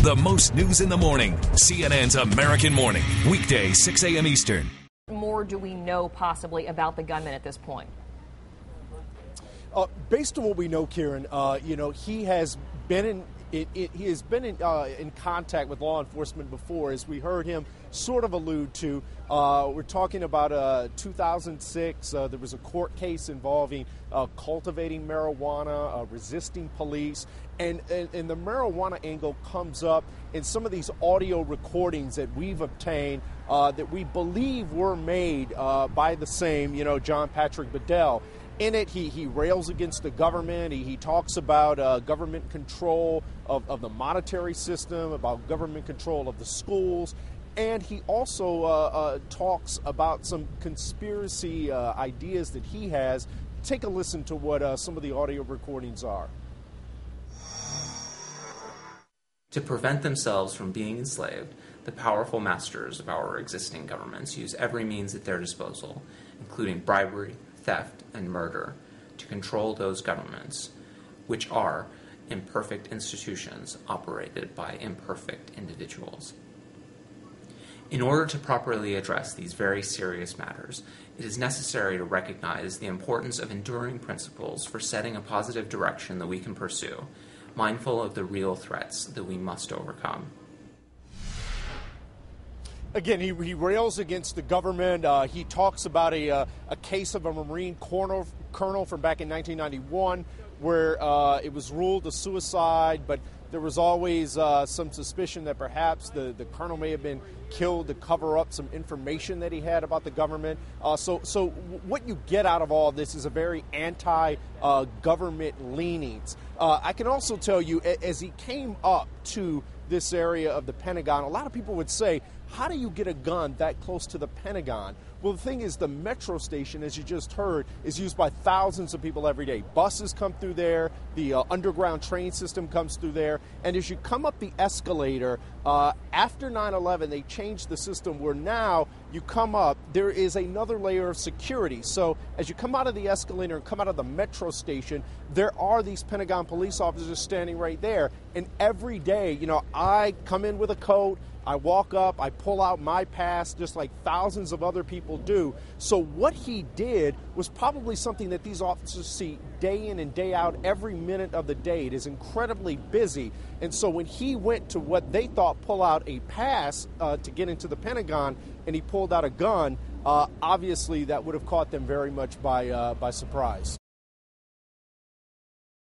The most news in the morning. CNN's American Morning. Weekday, 6 a.m. Eastern. More do we know possibly about the gunman at this point? Based on what we know, Karen, he has been in contact with law enforcement before, as we heard him sort of allude to. We're talking about 2006. There was a court case involving cultivating marijuana, resisting police, and the marijuana angle comes up in some of these audio recordings that we've obtained that we believe were made by the same, John Patrick Bedell. In it, he rails against the government. He talks about government control of the monetary system, about government control of the schools, and he also talks about some conspiracy ideas that he has. Take a listen to what some of the audio recordings are. To prevent themselves from being enslaved, the powerful masters of our existing governments use every means at their disposal, including bribery, theft, and murder, to control those governments, which are imperfect institutions operated by imperfect individuals. In order to properly address these very serious matters, it is necessary to recognize the importance of enduring principles for setting a positive direction that we can pursue, mindful of the real threats that we must overcome. Again, he rails against the government. He talks about a case of a Marine colonel from back in 1991 where it was ruled a suicide, but there was always some suspicion that perhaps the colonel may have been killed to cover up some information that he had about the government. So what you get out of all this is a very anti-government leanings. I can also tell you, as he came up to this area of the Pentagon, a lot of people would say, how do you get a gun that close to the Pentagon? Well, the thing is, the metro station, as you just heard, is used by thousands of people every day. Buses come through there, the underground train system comes through there, and as you come up the escalator, after 9/11, they changed the system where now you come up, there is another layer of security. So as you come out of the escalator and come out of the metro station, there are these Pentagon police officers standing right there. And every day, I come in with a coat, I walk up, I pull out my pass, just like thousands of other people do. So what he did was probably something that these officers see day in and day out, every minute of the day. It is incredibly busy. And so when he went to what they thought pull out a pass to get into the Pentagon, and he pulled out a gun, obviously that would have caught them very much by surprise.